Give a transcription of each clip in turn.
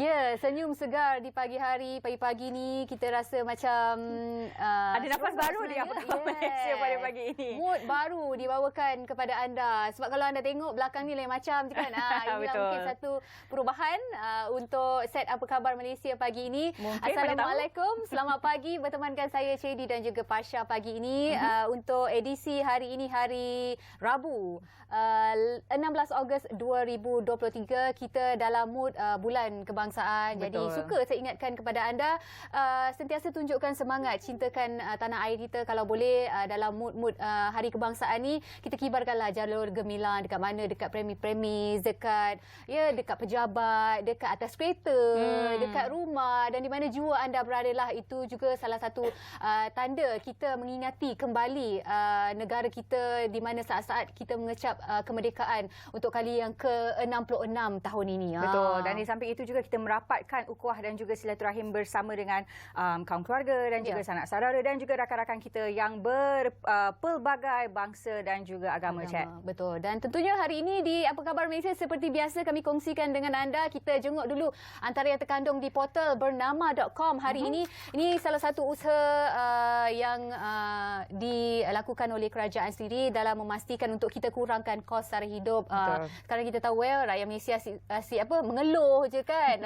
Ya, senyum segar di pagi-pagi ni kita rasa macam ada nafas baru di Apa Khabar Malaysia pada pagi ini. Mood baru dibawakan kepada anda. Sebab kalau anda tengok belakang ni lain macam je kan. Inilah mungkin satu perubahan untuk set Apa Khabar Malaysia pagi ini. Mungkin Assalamualaikum. Selamat pagi, bertemankan saya Cedi dan juga Pasha pagi ini untuk edisi hari ini, hari Rabu 16 Ogos 2023. Kita dalam mood bulan kebangsaan. Betul. Jadi suka saya ingatkan kepada anda sentiasa tunjukkan semangat, cintakan tanah air kita. Kalau boleh dalam mood hari kebangsaan ni kita kibarkanlah jalur gemilang dekat mana, dekat premis-premis, dekat pejabat, dekat atas kereta, dekat rumah dan di mana jua anda berada lah. Itu juga salah satu tanda kita mengingati kembali negara kita di mana saat-saat kita mengecap kemerdekaan untuk kali yang ke-66 tahun ini. Betul. Dan di samping itu juga kita merapatkan ukhuwah dan juga silaturahim bersama dengan kaum keluarga dan juga sanak saudara dan juga rakan-rakan kita yang berpelbagai bangsa dan juga agama. Betul. Dan tentunya hari ini di Apa Khabar Malaysia seperti biasa kami kongsikan dengan anda. Kita jenguk dulu antara yang terkandung di portal bernama.com hari ini. Ini salah satu usaha yang dilakukan oleh kerajaan sendiri dalam memastikan untuk kita kurangkan kos sara hidup. Sekarang kita tahu rakyat Malaysia asyik mengeluh je kan.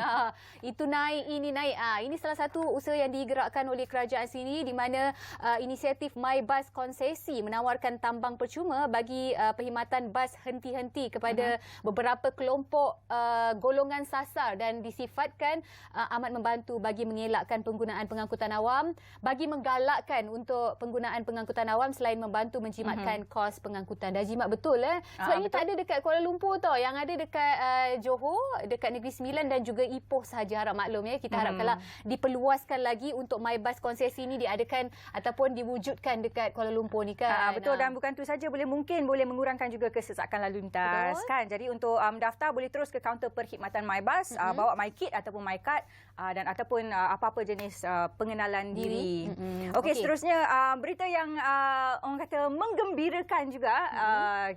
Itu naik, ini naik. Ini salah satu usaha yang digerakkan oleh kerajaan sini di mana inisiatif MyBus Konsesi menawarkan tambang percuma bagi perkhidmatan bas henti-henti kepada beberapa kelompok golongan sasar dan disifatkan amat membantu bagi mengelakkan penggunaan pengangkutan awam, bagi menggalakkan untuk penggunaan pengangkutan awam selain membantu menjimatkan kos pengangkutan. Dah jimat betul sebab ini tak ada dekat Kuala Lumpur tau, yang ada dekat Johor, dekat Negeri Sembilan dan juga Ipoh sahaja. Harap maklum kita harapkanlah diperluaskan lagi untuk MyBus Konsesi ini diadakan ataupun diwujudkan dekat Kuala Lumpur ni kan. Betul. Dan bukan tu saja, mungkin boleh mengurangkan juga kesesakan lalu lintas kan. Jadi untuk mendaftar boleh terus ke kaunter perkhidmatan MyBus, bawa MyKit ataupun MyCard dan ataupun apa-apa jenis pengenalan diri. Okey, seterusnya berita yang orang kata menggembirakan juga.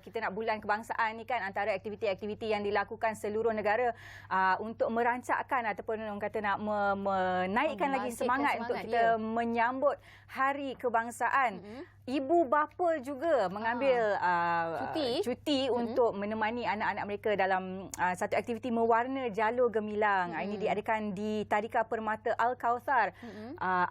Kita nak bulan kebangsaan ni kan, antara aktiviti-aktiviti yang dilakukan seluruh negara untuk merancakkan ataupun orang kata nak menaikkan lagi semangat untuk kita menyambut Hari Kebangsaan. Ibu bapa juga mengambil cuti untuk menemani anak-anak mereka dalam satu aktiviti mewarna jalur gemilang. Ini diadakan di Tadika Permata Al-Kauthar.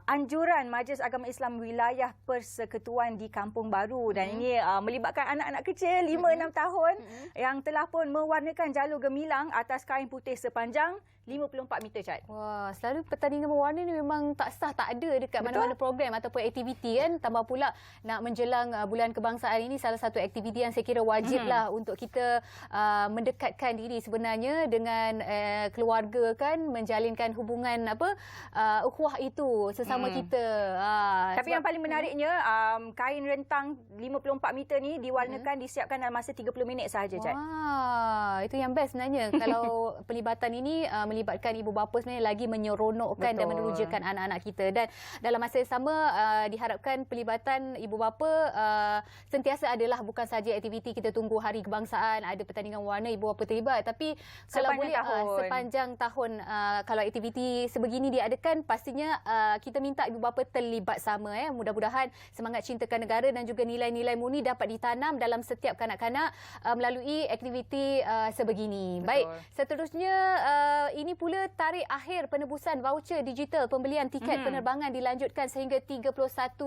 Anjuran Majlis Agama Islam Wilayah Persekutuan di Kampung Baru. Dan ini melibatkan anak-anak kecil 5-6 tahun yang telah pun mewarnakan jalur gemilang atas kain putih sepanjang 54 meter, Chat. Wah, selalu pertandingan mewarna ni memang tak sah, tak ada dekat mana-mana program ataupun aktiviti kan. Tambah pula nak menjelang bulan kebangsaan ini, salah satu aktiviti yang saya kira wajiblah untuk kita mendekatkan diri sebenarnya dengan keluarga kan, menjalinkan hubungan ukhuwah itu sesama kita. Tapi yang paling menariknya, kain rentang 54 meter ni diwarnakan, disiapkan dalam masa 30 minit sahaja, Chat. Wah, itu yang best sebenarnya. Kalau pelibatan ini melibatkan ibu bapa sebenarnya lagi menyeronokkan dan menerujakan anak-anak kita. Dan dalam masa yang sama diharapkan pelibatan ibu bapa sentiasa adalah bukan saja aktiviti kita tunggu Hari Kebangsaan, ada pertandingan warna ibu bapa terlibat, tapi kalau boleh sepanjang tahun kalau aktiviti sebegini diadakan, pastinya kita minta ibu bapa terlibat sama. Mudah-mudahan semangat cintakan negara dan juga nilai-nilai murni dapat ditanam dalam setiap kanak-kanak melalui aktiviti sebegini. Betul. Baik, seterusnya ini pula tarikh akhir penebusan voucher digital pembelian tiket penerbangan dilanjutkan sehingga 31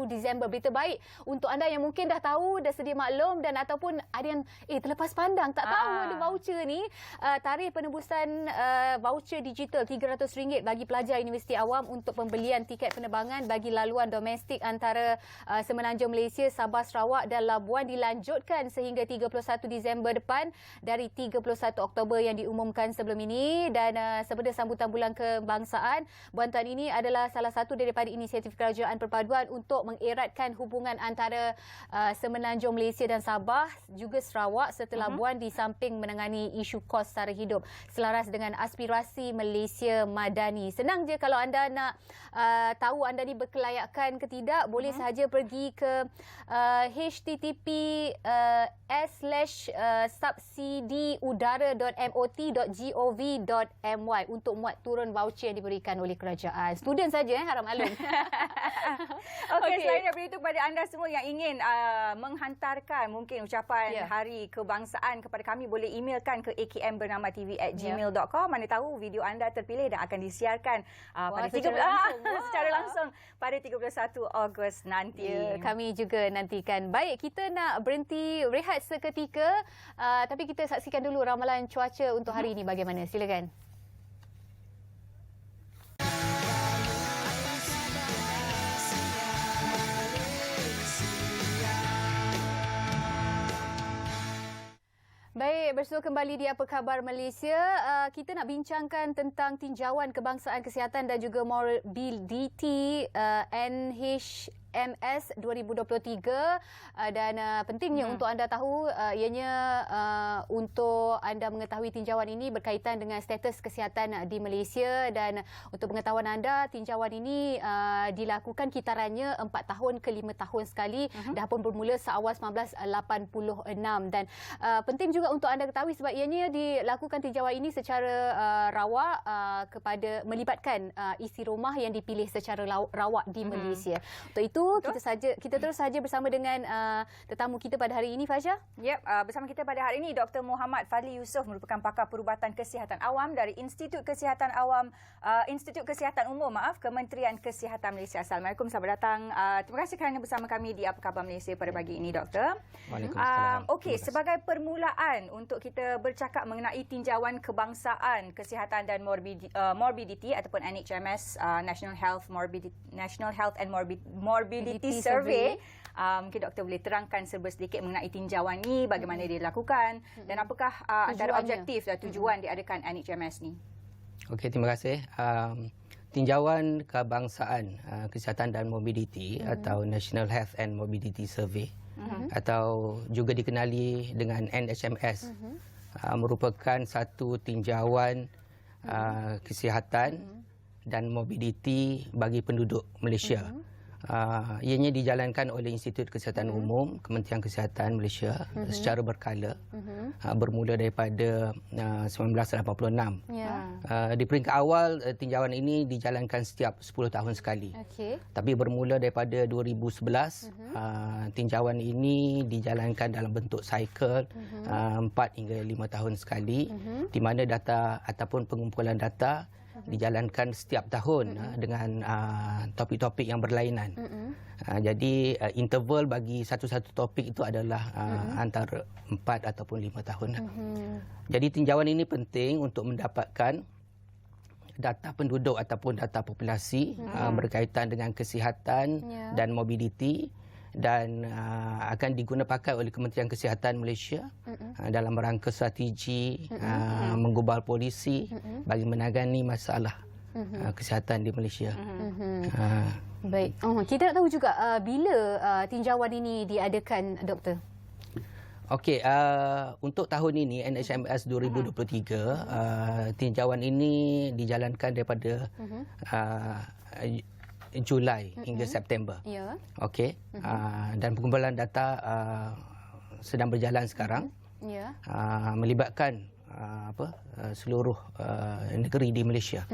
Disember. Berita baik untuk anda yang mungkin dah tahu, dah sedia maklum, dan ataupun ada yang terlepas pandang tak tahu ada voucher ni. Tarikh penebusan voucher digital RM300 bagi pelajar Universiti Awam untuk pembelian tiket penerbangan bagi laluan domestik antara Semenanjung Malaysia, Sabah, Sarawak dan Labuan dilanjutkan sehingga 31 Disember depan dari 31 Oktober yang diumumkan sebelum ini. Dan sebagai sambutan bulan kebangsaan, bantuan ini adalah salah satu daripada inisiatif kerajaan perpaduan untuk mengeratkan hubungan antara Semenanjung Malaysia dan Sabah juga Sarawak serta Labuan di samping menangani isu kos sara hidup selaras dengan aspirasi Malaysia Madani. Senang je kalau anda nak tahu anda ni berkelayakan ke tidak, boleh sahaja pergi ke https/subsidiudara.mot.gov.my. sesuai untuk muat turun voucher yang diberikan oleh kerajaan. Student saja harap maklum. Okey, selain daripada itu, kepada anda semua yang ingin menghantarkan mungkin ucapan Hari Kebangsaan kepada kami, boleh emailkan ke akmbernama.tv@gmail.com. Mana tahu video anda terpilih dan akan disiarkan pada secara langsung pada 31 Ogos nanti. Kami juga nantikan. Baik, kita nak berhenti rehat seketika, tapi kita saksikan dulu ramalan cuaca untuk hari ini bagaimana. Silakan. Baik, bersua kembali di Apa Khabar Malaysia. Kita nak bincangkan tentang tinjauan kebangsaan kesihatan dan juga morbidity NHMS 2023 dan pentingnya untuk anda tahu ianya untuk anda mengetahui tinjauan ini berkaitan dengan status kesihatan di Malaysia, dan untuk pengetahuan anda, tinjauan ini dilakukan kitarannya 4 tahun ke 5 tahun sekali, dah pun bermula seawal 1986, dan penting juga untuk anda ketahui sebab ianya dilakukan tinjauan ini secara rawak kepada melibatkan isi rumah yang dipilih secara rawak di Malaysia. Untuk itu kita terus saja bersama dengan tetamu kita pada hari ini, Fasha. Bersama kita pada hari ini Dr. Muhammad Fadli Yusof, merupakan pakar perubatan kesihatan awam dari Institut Kesihatan Umum Kementerian Kesihatan Malaysia. Assalamualaikum, selamat datang. Terima kasih kerana bersama kami di Apa Khabar Malaysia pada pagi ini, Doktor. Waalaikumsalam. Okey, sebagai permulaan untuk kita bercakap mengenai tinjauan kebangsaan kesihatan dan morbidity ataupun NHMS, National Health and Morbidity Survey. Mungkin doktor boleh terangkan serba sedikit mengenai tinjauan ni, bagaimana dia dilakukan dan apakah antara objektif dan tujuan diadakan NHMS ni. Okey, terima kasih. Tinjauan kebangsaan kesihatan dan morbidity atau National Health and Morbidity Survey atau juga dikenali dengan NHMS merupakan satu tinjauan kesihatan dan morbidity bagi penduduk Malaysia. Ianya dijalankan oleh Institut Kesihatan Umum Kementerian Kesihatan Malaysia secara berkala, bermula daripada 1986. Di peringkat awal, tinjauan ini dijalankan setiap 10 tahun sekali. Tapi bermula daripada 2011, tinjauan ini dijalankan dalam bentuk cycle 4 hingga 5 tahun sekali, di mana data ataupun pengumpulan data dijalankan setiap tahun dengan topik-topik yang berlainan. Jadi interval bagi satu-satu topik itu adalah antara 4 ataupun 5 tahun. Jadi tinjauan ini penting untuk mendapatkan data penduduk ataupun data populasi berkaitan dengan kesihatan dan morbidity, dan akan diguna pakai oleh Kementerian Kesihatan Malaysia dalam rangka strategi menggubal polisi bagi menangani masalah kesihatan di Malaysia. Baik. Kita nak tahu juga bila tinjauan ini diadakan, Doktor? Okey, untuk tahun ini NHMS 2023, tinjauan ini dijalankan daripada Julai hingga September. Okey. Dan pengumpulan data sedang berjalan sekarang. Melibatkan seluruh negeri di Malaysia.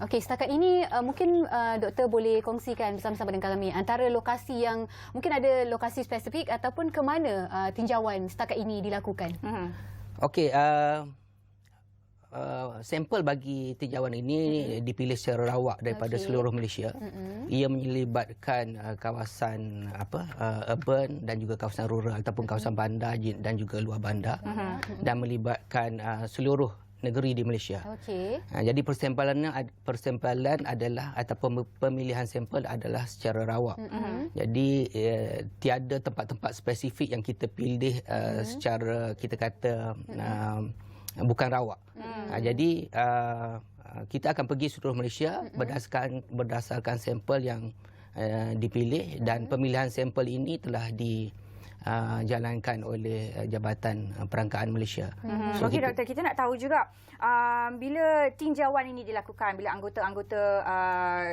Okey, setakat ini mungkin doktor boleh kongsikan bersama-sama dengan kami antara lokasi yang mungkin ada lokasi spesifik ataupun ke mana tinjauan setakat ini dilakukan. Okey, sampel bagi tinjauan ini dipilih secara rawak daripada seluruh Malaysia. Ia menyelibatkan kawasan urban dan juga kawasan rural ataupun kawasan bandar dan juga luar bandar, dan melibatkan seluruh negeri di Malaysia. Jadi persampalan adalah ataupun pemilihan sampel adalah secara rawak. Jadi tiada tempat-tempat spesifik yang kita pilih secara kita kata bukan rawak. Jadi kita akan pergi seluruh Malaysia berdasarkan sampel yang dipilih, dan pemilihan sampel ini telah dijalankan oleh Jabatan Perangkaan Malaysia. Okey, doktor, kita nak tahu juga bila tinjauan ini dilakukan, bila anggota-anggota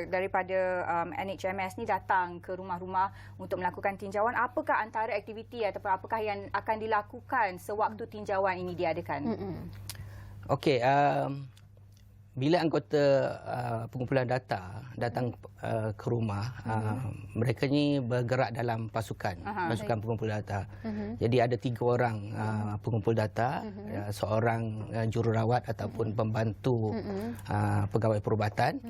daripada NHMS ni datang ke rumah-rumah untuk melakukan tinjauan, apakah antara aktiviti ataupun apakah yang akan dilakukan sewaktu tinjauan ini diadakan? Okey, bila anggota pengumpulan data datang ke rumah, mereka ni bergerak dalam pasukan pengumpul data. Jadi ada 3 orang pengumpul data, seorang jururawat ataupun pembantu pegawai perubatan,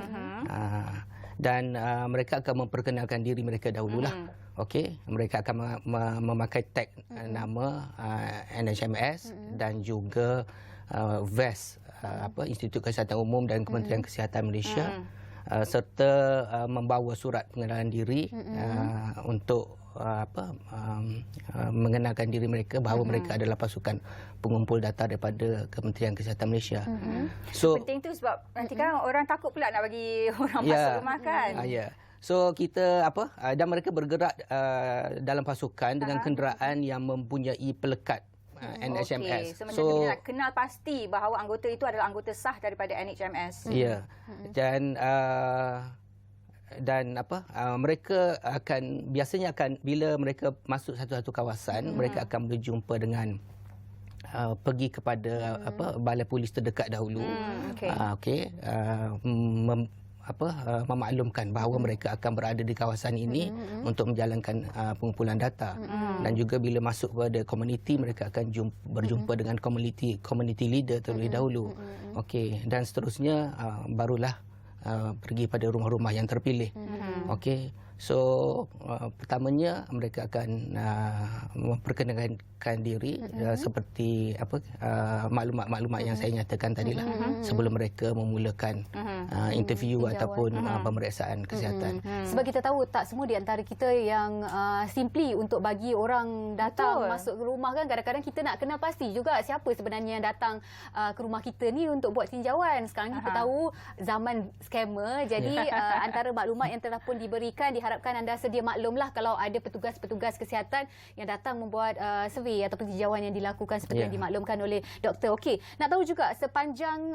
dan mereka akan memperkenalkan diri mereka dahululah. Okey, mereka akan memakai tag nama NHMS dan juga vest Institut Kesihatan Umum dan Kementerian Kesihatan Malaysia, serta membawa surat pengenalan diri untuk mengenalkan diri mereka bahawa mereka adalah pasukan pengumpul data daripada Kementerian Kesihatan Malaysia. So penting tu sebab nanti kan orang takut pula nak bagi orang masuk rumah kan. So kita dan mereka bergerak dalam pasukan dengan kenderaan yang mempunyai pelekat NHMS. Okay. So macam nak kenal pasti bahawa anggota itu adalah anggota sah daripada NHMS. Ya. Dan mereka biasanya akan bila mereka masuk satu-satu kawasan, mereka akan berjumpa dengan pergi kepada balai polis terdekat dahulu. Memaklumkan bahawa mereka akan berada di kawasan ini untuk menjalankan pengumpulan data. Dan juga bila masuk kepada komuniti, mereka akan berjumpa dengan community leader terlebih dahulu. Okey, dan seterusnya barulah pergi pada rumah-rumah yang terpilih. Okey. So pertamanya mereka akan memperkenalkan diri seperti maklumat-maklumat yang saya nyatakan tadilah sebelum mereka memulakan interview ataupun pemeriksaan kesihatan. Sebab kita tahu tak semua di antara kita yang simply untuk bagi orang datang masuk ke rumah kan, kadang-kadang kita nak kenal pasti juga siapa sebenarnya yang datang ke rumah kita ni untuk buat tinjauan. Sekarang kita tahu zaman scammer, jadi antara maklumat yang telah pun diberikan, diharapkan anda sedia maklumlah kalau ada petugas-petugas kesihatan yang datang membuat survey ataupun tinjauan yang dilakukan seperti yang dimaklumkan oleh doktor. Okey, nak tahu juga sepanjang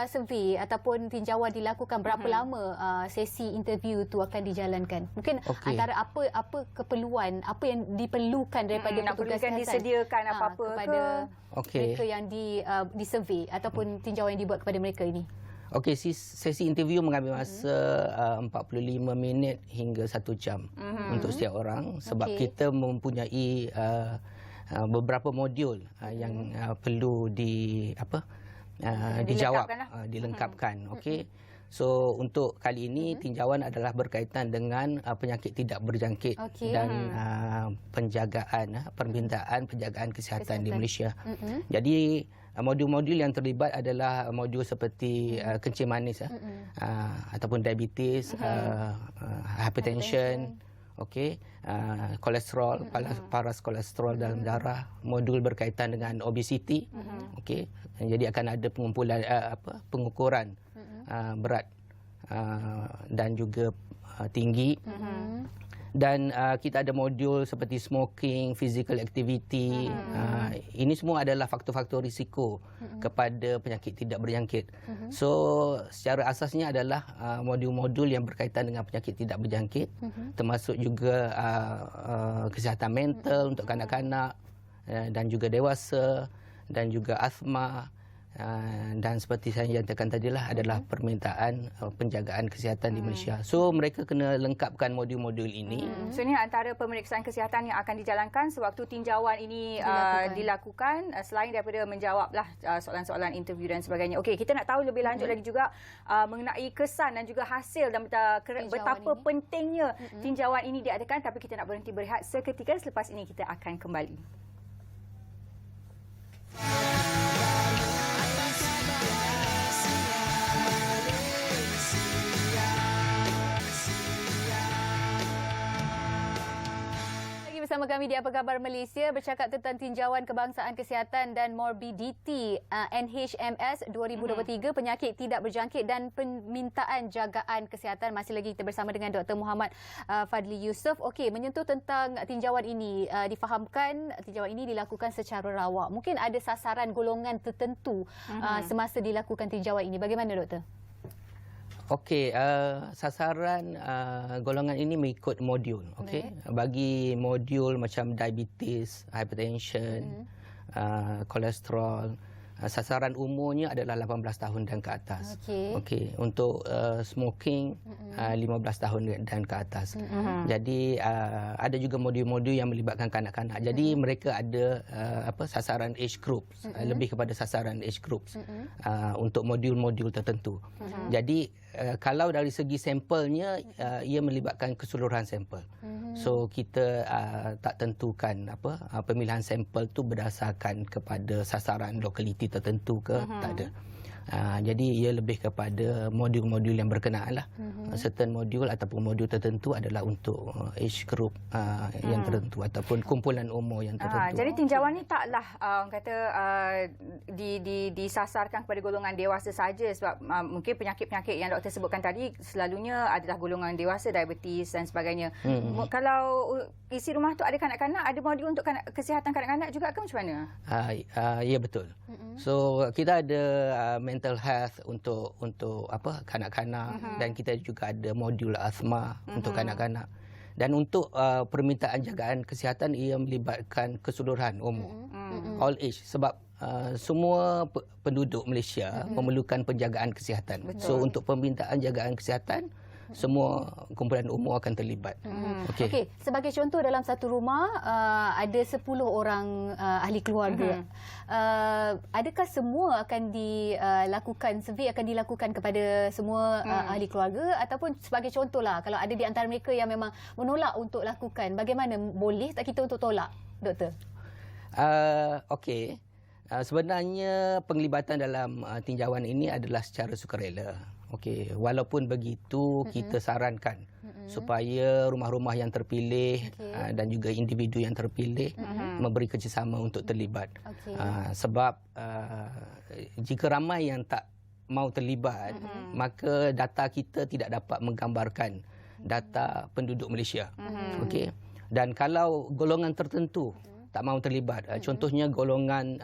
survey ataupun tinjauan dilakukan, berapa lama sesi interview tu akan dijalankan? Mungkin antara apa keperluan, apa yang diperlukan daripada petugas kesihatan disediakan apa-apa kepada mereka yang di survey ataupun tinjauan yang dibuat kepada mereka ini? Okey, sesi interview mengambil masa 45 minit hingga 1 jam untuk setiap orang, sebab kita mempunyai beberapa modul yang perlu dijawab, dilengkapkan. Okey. So untuk kali ini tinjauan adalah berkaitan dengan penyakit tidak berjangkit dan penjagaan permintaan penjagaan kesihatan di Malaysia. Jadi modul-modul yang terlibat adalah modul seperti kencing manis ataupun diabetes, hypertension, kolesterol, paras kolesterol dalam darah, modul berkaitan dengan obesity. Jadi akan ada pengumpulan pengukuran berat dan juga tinggi. Dan kita ada modul seperti smoking, physical activity. Ini semua adalah faktor-faktor risiko kepada penyakit tidak berjangkit. So secara asasnya adalah modul-modul yang berkaitan dengan penyakit tidak berjangkit, termasuk juga kesihatan mental untuk kanak-kanak dan juga dewasa, dan juga asma. Dan seperti saya nyatakan tadilah adalah permintaan penjagaan kesihatan di Malaysia. So mereka kena lengkapkan modul-modul ini. So ini antara pemeriksaan kesihatan yang akan dijalankan sewaktu tinjauan ini dilakukan, selain daripada menjawablah soalan-soalan interview dan sebagainya. Okey, kita nak tahu lebih lanjut lagi juga mengenai kesan dan juga hasil dan betapa pentingnya tinjauan ini diadakan, tapi kita nak berhenti berehat seketika. Selepas ini kita akan kembali. Bersama kami di Apa Khabar Malaysia bercakap tentang tinjauan kebangsaan kesihatan dan morbiditi NHMS 2023, penyakit tidak berjangkit dan permintaan jagaan kesihatan. Masih lagi kita bersama dengan Dr. Muhammad Fadli Yusof. Okey, menyentuh tentang tinjauan ini, difahamkan tinjauan ini dilakukan secara rawak. Mungkin ada sasaran golongan tertentu semasa dilakukan tinjauan ini. Bagaimana doktor? Okey, sasaran golongan ini mengikut modul. Okey, bagi modul macam diabetes, hypertension, kolesterol, sasaran umurnya adalah 18 tahun dan ke atas. Okey, untuk smoking 15 tahun dan ke atas. Jadi ada juga modul-modul yang melibatkan kanak-kanak. Jadi mereka ada sasaran age groups, lebih kepada sasaran age groups untuk modul-modul tertentu. Jadi kalau dari segi sampelnya ia melibatkan keseluruhan sampel. So kita tak tentukan pemilihan sampel tu berdasarkan kepada sasaran lokaliti tertentu ke tak ada. Jadi ia lebih kepada modul-modul yang berkenaan lah. Certain modul ataupun modul tertentu adalah untuk age group yang tertentu ataupun kumpulan umur yang tertentu. Jadi tinjauan ni taklah disasarkan kepada golongan dewasa saja sebab mungkin penyakit-penyakit yang doktor sebutkan tadi selalunya adalah golongan dewasa, diabetes dan sebagainya. Kalau isi rumah tu ada kanak-kanak, ada modul untuk kesihatan kanak-kanak juga ke macam mana? Ya betul. So kita ada mental health untuk kanak-kanak dan kita juga ada modul asma untuk kanak-kanak. Dan untuk permintaan jagaan kesihatan ia melibatkan keseluruhan umur. All age sebab semua penduduk Malaysia memerlukan penjagaan kesihatan. So untuk permintaan jagaan kesihatan semua kumpulan umur akan terlibat. Okey, sebagai contoh dalam satu rumah ada 10 orang ahli keluarga. Adakah semua akan dilakukan survey akan dilakukan kepada semua ahli keluarga ataupun sebagai contohlah kalau ada di antara mereka yang memang menolak untuk lakukan, bagaimana boleh tak kita untuk tolak, doktor? Okey. Sebenarnya penglibatan dalam tinjauan ini adalah secara sukarela. Okey, walaupun begitu kita sarankan supaya rumah-rumah yang terpilih dan juga individu yang terpilih memberi kerjasama untuk terlibat. Sebab jika ramai yang tak mau terlibat, maka data kita tidak dapat menggambarkan data penduduk Malaysia. Okey. Dan kalau golongan tertentu tak mahu terlibat. Contohnya golongan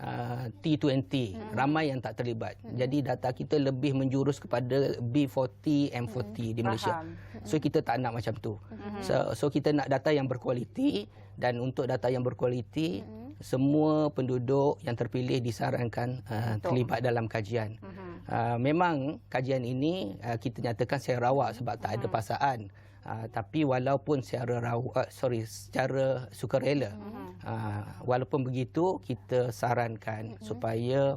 T20, ramai yang tak terlibat. Jadi data kita lebih menjurus kepada B40, M40 di Malaysia. So kita tak nak macam tu. So kita nak data yang berkualiti dan untuk data yang berkualiti semua penduduk yang terpilih disarankan terlibat dalam kajian. Memang kajian ini kita nyatakan secara rawak sebab tak ada paksaan. Tapi walaupun secara sukarela, walaupun begitu kita sarankan supaya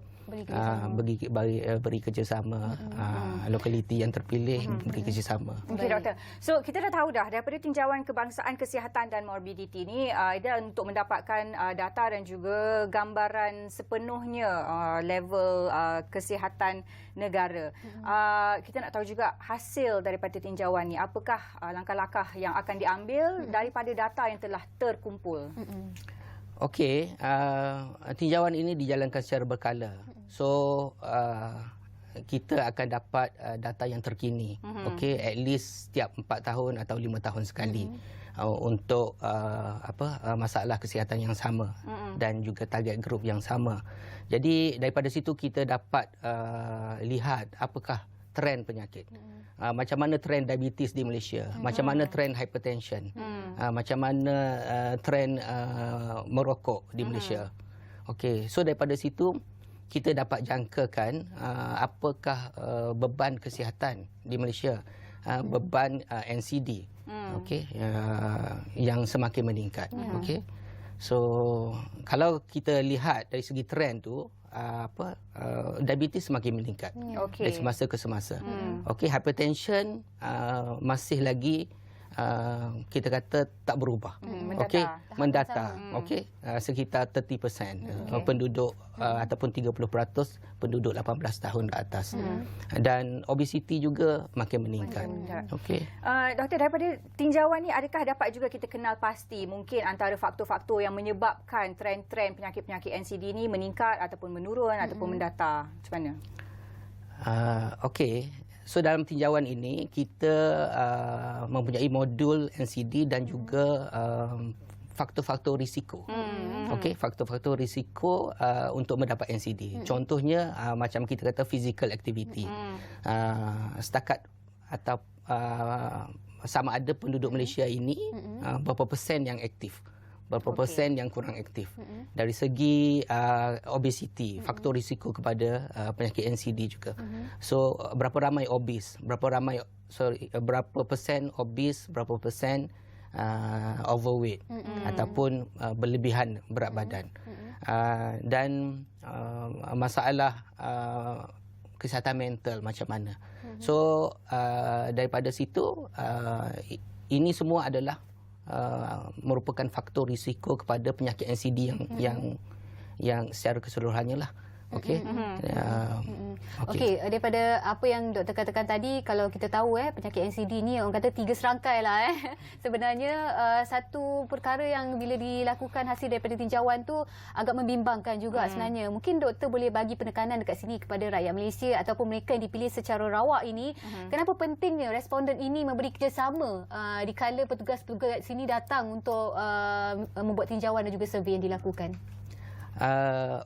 beri kerjasama lokaliti yang terpilih beri kerjasama. Okey doktor. So kita dah tahu dah daripada tinjauan kebangsaan kesihatan dan morbiditi ni dia untuk mendapatkan data dan juga gambaran sepenuhnya level kesihatan negara. Kita nak tahu juga hasil daripada tinjauan ni, apakah langkah-langkah yang akan diambil daripada data yang telah terkumpul. Okey, tinjauan ini dijalankan secara berkala. So kita akan dapat data yang terkini. Okey, at least setiap 4 tahun atau 5 tahun sekali untuk masalah kesihatan yang sama dan juga target group yang sama. Jadi daripada situ kita dapat lihat apakah trend penyakit. Macam mana trend diabetes di Malaysia, macam mana trend hypertension, macam mana trend merokok di Malaysia. Okey, so daripada situ kita dapat jangkakan apakah beban kesihatan di Malaysia, beban NCD, okey, yang semakin meningkat. Okey. So kalau kita lihat dari segi trend tu diabetes semakin meningkat dari semasa ke semasa. Okey, hypertension masih lagi kita kata tak berubah. Okey, mendata. Okey, sekitar 30% penduduk ataupun 30% penduduk 18 tahun ke atas. Dan obesiti juga makin meningkat. Okey. Doktor, daripada tinjauan ni adakah dapat juga kita kenal pasti mungkin antara faktor-faktor yang menyebabkan trend-trend penyakit-penyakit NCD ni meningkat ataupun menurun ataupun mendata? Macam mana? Okey. So dalam tinjauan ini kita mempunyai modul NCD dan juga faktor-faktor risiko. Okey, faktor-faktor risiko untuk mendapat NCD. Contohnya macam kita kata physical activity. Setakat atau sama ada penduduk Malaysia ini berapa persen yang aktif. berapa persen yang kurang aktif. Dari segi obesity, faktor risiko kepada penyakit NCD juga. So berapa ramai obes, berapa persen obes, berapa persen overweight ataupun berlebihan berat badan. Dan masalah kesihatan mental macam mana. So daripada situ ini semua adalah merupakan faktor risiko kepada penyakit NCD yang secara keseluruhannya lah. Okey. Okey, daripada apa yang doktor katakan tadi, kalau kita tahu penyakit NCD ni orang kata 3 serangkai lah Sebenarnya satu perkara yang bila dilakukan hasil daripada tinjauan tu agak membimbangkan juga sebenarnya. Mungkin doktor boleh bagi penekanan dekat sini kepada rakyat Malaysia ataupun mereka yang dipilih secara rawak ini, kenapa pentingnya responden ini memberi kerjasama dikala petugas-petugas sini datang untuk membuat tinjauan dan juga survey yang dilakukan.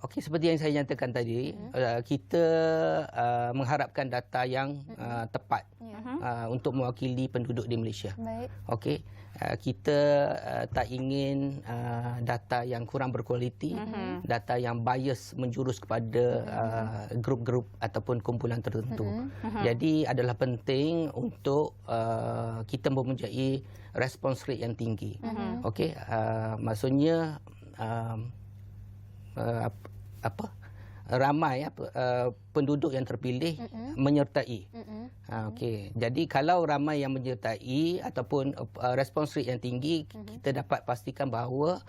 Okey, seperti yang saya nyatakan tadi, kita mengharapkan data yang tepat untuk mewakili penduduk di Malaysia. Baik. Okey, kita tak ingin data yang kurang berkualiti, data yang bias menjurus kepada grup-grup ataupun kumpulan tertentu. Jadi adalah penting untuk kita mempunyai response rate yang tinggi. Okey, maksudnya ramai penduduk yang terpilih menyertai. Okey. Jadi kalau ramai yang menyertai ataupun response rate yang tinggi, kita dapat pastikan bahawa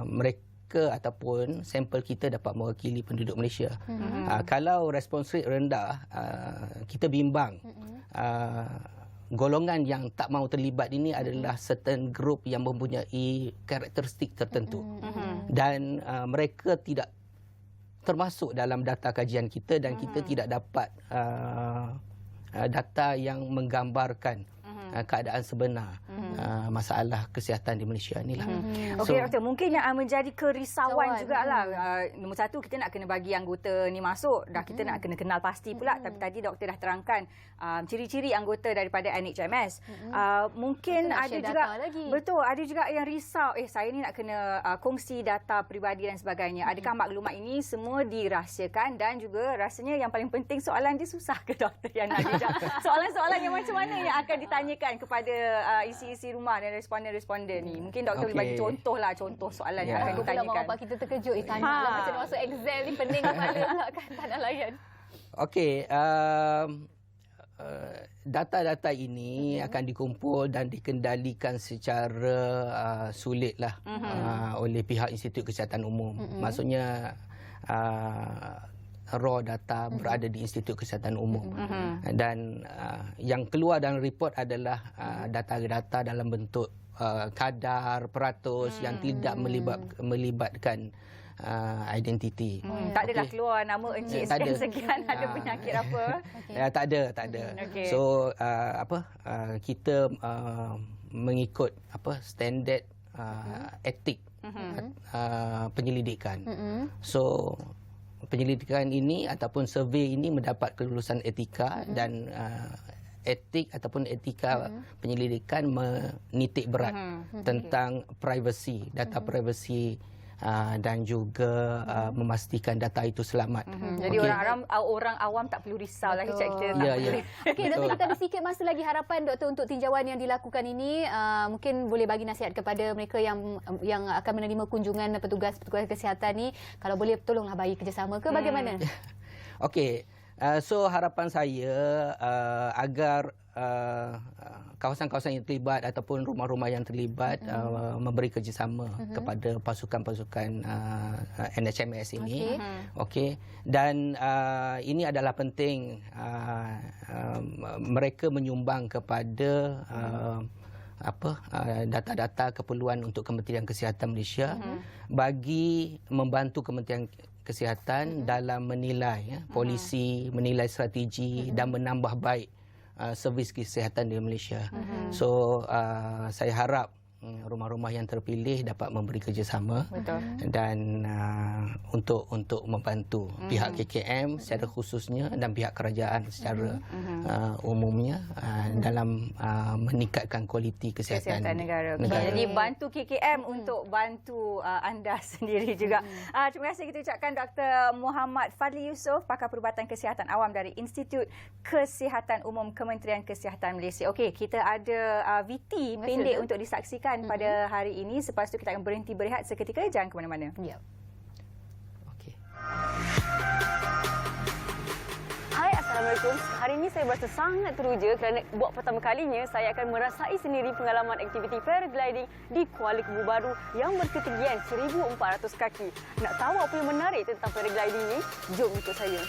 mereka ataupun sampel kita dapat mewakili penduduk Malaysia. Kalau response rate rendah, kita bimbang. Golongan yang tak mahu terlibat ini adalah certain group yang mempunyai karakteristik tertentu. Dan mereka tidak termasuk dalam data kajian kita dan kita tidak dapat data yang menggambarkan keadaan sebenar masalah kesihatan di Malaysia inilah. Okey, doktor, mungkin yang menjadi kerisauan jugalah. Nombor satu, kita nak kena bagi anggota ni masuk, dah kita nak kena kenal pasti pula. Tapi tadi doktor dah terangkan ciri-ciri anggota daripada NHMS. Mungkin ada juga betul, ada juga yang risau, saya ni nak kena kongsi data peribadi dan sebagainya. Adakah maklumat ini semua dirahsiakan? Dan juga rasanya yang paling penting, soalan dia susah ke doktor yang nak dijawab? Soalan-soalan yang macam mana yang akan ditanyakan kepada isi-isi rumah dan responden-responden ni? Mungkin doktor boleh bagi contoh soalan yang akan ditanyakan. Mak bapak kita terkejut, tanyalah macam masuk exam ni, pening kepala pula kan, tak nak layan. Okey, data-data ini akan dikumpul dan dikendalikan secara sulitlah oleh pihak Institut Kesihatan Umum. Maksudnya raw data berada di Institut Kesihatan Umum. Dan yang keluar dalam report adalah data-data dalam bentuk kadar, peratus yang tidak melibatkan identiti. Tak adalah keluar nama encik sekian-sekian ada penyakit apa. Tak ada. Okay. So kita mengikut standard etik penyelidikan. So penyelidikan ini ataupun survey ini mendapat kelulusan etika dan etik ataupun etika penyelidikan menitik berat tentang privacy, data privacy dan juga memastikan data itu selamat. Jadi orang awam tak perlu risau lagi kita. Okey, doktor, kita ada sikit masa lagi. Harapan doktor untuk tinjauan yang dilakukan ini, mungkin boleh bagi nasihat kepada mereka yang akan menerima kunjungan petugas-petugas kesihatan ni, kalau boleh tolonglah bagi kerjasama ke bagaimana? Okey. So harapan saya agar kawasan-kawasan yang terlibat ataupun rumah-rumah yang terlibat memberi kerjasama kepada pasukan-pasukan NHMS ini. Okey. Dan ini adalah penting mereka menyumbang kepada data-data keperluan untuk Kementerian Kesihatan Malaysia bagi membantu Kementerian Kesihatan dalam menilai polisi, menilai strategi dan menambah baik servis kesihatan di Malaysia. So saya harap rumah-rumah yang terpilih dapat memberi kerjasama. Betul. Dan untuk membantu pihak KKM secara khususnya dan pihak kerajaan secara umumnya dalam meningkatkan kualiti kesihatan negara. Jadi bantu KKM untuk bantu anda sendiri juga. Terima kasih kita ucapkan Dr. Muhammad Fadli Yusof, pakar perubatan kesihatan awam dari Institut Kesihatan Umum Kementerian Kesihatan Malaysia. Okey, kita ada VT pendek untuk disaksikan pada hari ini. Selepas itu kita akan berhenti berehat seketika. Jangan ke mana-mana. Ya. Okey. Hai, Assalamualaikum. Hari ini saya berasa sangat teruja kerana buat pertama kalinya saya akan merasai sendiri pengalaman aktiviti paragliding di Kuala Kubu Baru yang berketinggian 1,400 kaki. Nak tahu apa yang menarik tentang paragliding ini? Jom ikut saya.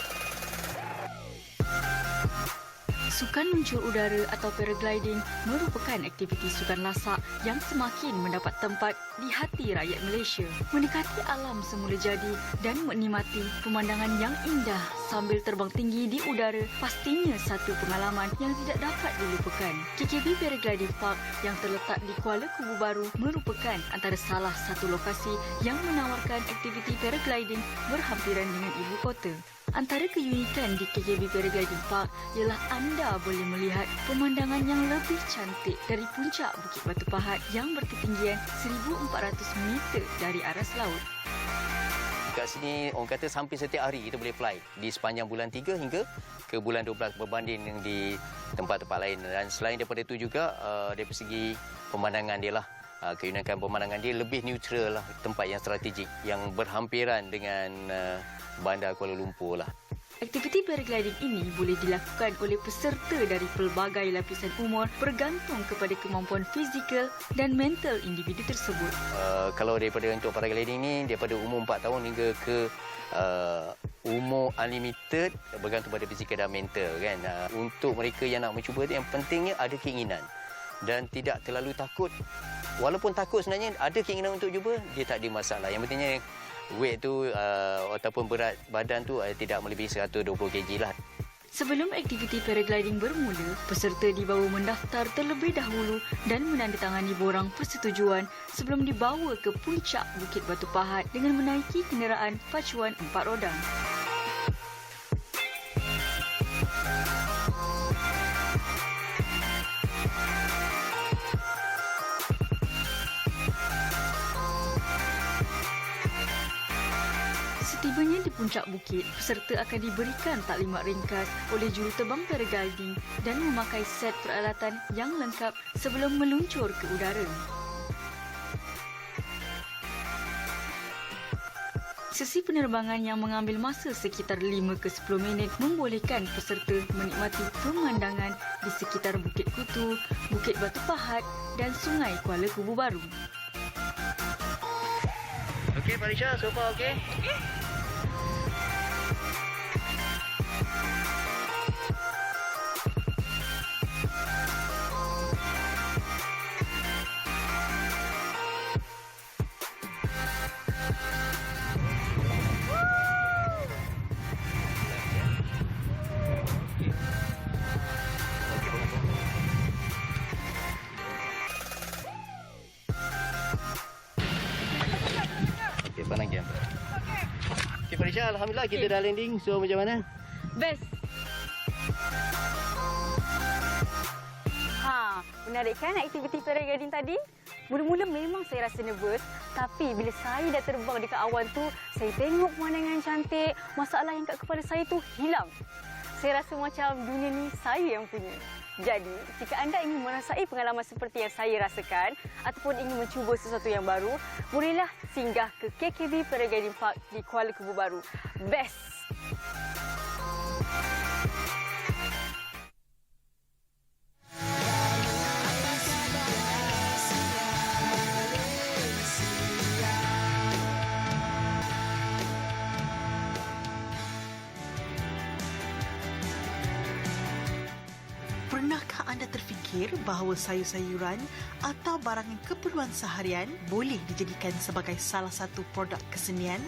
Sukan luncur udara atau paragliding merupakan aktiviti sukan lasak yang semakin mendapat tempat di hati rakyat Malaysia. Menikati alam semula jadi dan menikmati pemandangan yang indah sambil terbang tinggi di udara pastinya satu pengalaman yang tidak dapat dilupakan. KKB Paragliding Park yang terletak di Kuala Kubu Baru merupakan antara salah satu lokasi yang menawarkan aktiviti paragliding berhampiran dengan ibu kota. Antara keunikan di KKB Paragliding Park ialah anda boleh melihat pemandangan yang lebih cantik dari puncak Bukit Batu Pahat yang berketinggian 1,400 meter dari aras laut. Kat sini orang kata hampir setiap hari kita boleh fly di sepanjang bulan 3 hingga ke bulan 12 berbanding dengan di tempat-tempat lain. Dan selain daripada itu juga dari segi pemandangan dia lah. Keunikan pemandangan dia lebih neutral lah, tempat yang strategik yang berhampiran dengan bandar Kuala Lumpur lah. Aktiviti paragliding ini boleh dilakukan oleh peserta dari pelbagai lapisan umur bergantung kepada kemampuan fizikal dan mental individu tersebut. Kalau daripada untuk paragliding ni daripada umur 4 tahun hingga ke umur unlimited bergantung pada fizikal dan mental kan. Untuk mereka yang nak mencuba yang pentingnya ada keinginan dan tidak terlalu takut. Walaupun takut sebenarnya ada keinginan untuk cuba, dia tak ada masalah. Yang pentingnya weight tu ataupun berat badan tu tidak melebihi 120 kg lah. Sebelum aktiviti paragliding bermula, peserta dibawa mendaftar terlebih dahulu dan menandatangani borang persetujuan sebelum dibawa ke puncak Bukit Batu Pahat dengan menaiki kenderaan pacuan 4 roda. Setibanya di puncak bukit, peserta akan diberikan taklimat ringkas oleh juruterbang paragliding dan memakai set peralatan yang lengkap sebelum meluncur ke udara. Sesi penerbangan yang mengambil masa sekitar 5 ke 10 minit membolehkan peserta menikmati pemandangan di sekitar Bukit Kutu, Bukit Batu Pahat dan Sungai Kuala Kubu Baru. Okey, Farisha, so far okey? Pandang jam. Okey Farisha, alhamdulillah kita dah landing. So macam mana? Best. Menarik kan aktiviti paragliding tadi? Mula-mula memang saya rasa nervous, tapi bila saya dah terbang dekat awan tu, saya tengok pemandangan cantik, masalah yang kat kepala saya tu hilang. Saya rasa macam dunia ni saya yang punya. Jadi, jika anda ingin merasai pengalaman seperti yang saya rasakan ataupun ingin mencuba sesuatu yang baru, bolehlah singgah ke KKB Paragliding Park di Kuala Kubu Baru. Best! Pernahkah anda terfikir bahawa sayur-sayuran atau barangan keperluan seharian boleh dijadikan sebagai salah satu produk kesenian?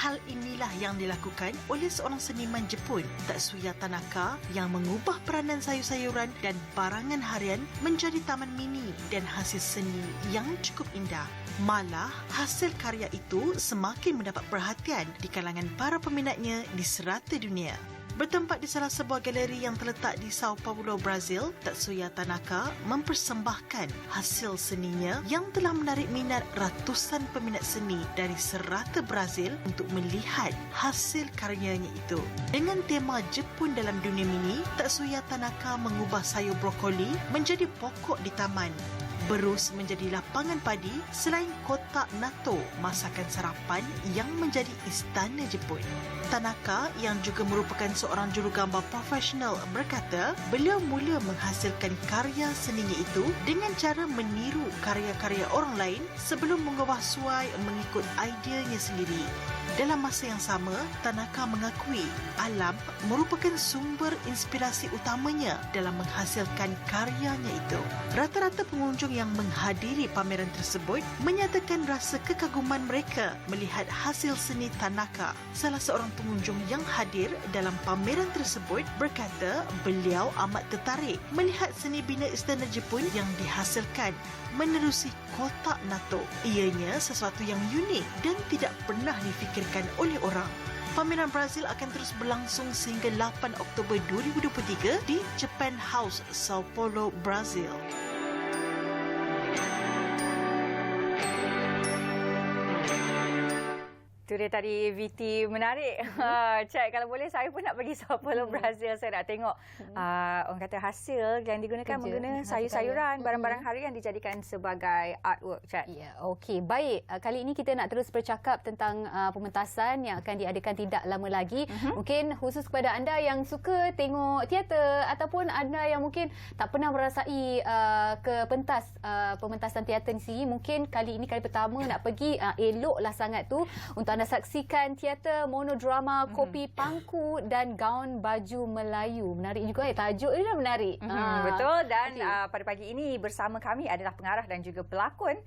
Hal inilah yang dilakukan oleh seorang seniman Jepun, Tatsuya Tanaka, yang mengubah peranan sayur-sayuran dan barangan harian menjadi taman mini dan hasil seni yang cukup indah. Malah, hasil karya itu semakin mendapat perhatian di kalangan para peminatnya di serata dunia. Bertempat di salah sebuah galeri yang terletak di Sao Paulo, Brazil, Tatsuya Tanaka mempersembahkan hasil seninya yang telah menarik minat ratusan peminat seni dari serata Brazil untuk melihat hasil karyanya itu. Dengan tema Jepun dalam dunia mini, Tatsuya Tanaka mengubah sayur brokoli menjadi pokok di taman, berus menjadi lapangan padi, selain kotak natto, masakan sarapan yang menjadi istana Jepun. Tanaka yang juga merupakan seorang jurugambar profesional berkata, beliau mula menghasilkan karya seninya itu dengan cara meniru karya-karya orang lain sebelum mengubah suai mengikut ideanya sendiri. Dalam masa yang sama, Tanaka mengakui alam merupakan sumber inspirasi utamanya dalam menghasilkan karyanya itu. Rata-rata pengunjung yang menghadiri pameran tersebut menyatakan rasa kekaguman mereka melihat hasil seni Tanaka. Salah seorang pengunjung yang hadir dalam pameran tersebut berkata beliau amat tertarik melihat seni bina istana Jepun yang dihasilkan menerusi kotak natto. Ianya sesuatu yang unik dan tidak pernah difikirkan oleh orang. Pameran Brazil akan terus berlangsung sehingga 8 Oktober 2023 di Japan House, Sao Paulo, Brazil. Itu dia tadi VT menarik. Cik, kalau boleh saya pun nak pergi Sao Paulo, Brazil. Saya nak tengok orang kata hasil yang digunakan menggunakan sayur-sayuran, barang-barang harian dijadikan sebagai artwork. Cik. Ya, okey. Baik, kali ini kita nak terus bercakap tentang pementasan yang akan diadakan tidak lama lagi. Mungkin khusus kepada anda yang suka tengok teater ataupun anda yang mungkin tak pernah merasai ke pentas pementasan teater ni sendiri, mungkin kali ini kali pertama nak pergi, eloklah sangat tu untuk anda saksikan teater monodrama Kopi Pangku dan Gaun Baju Melayu. Menarik juga tajuk dia dah menarik. Betul, dan pada pagi ini bersama kami adalah pengarah dan juga pelakon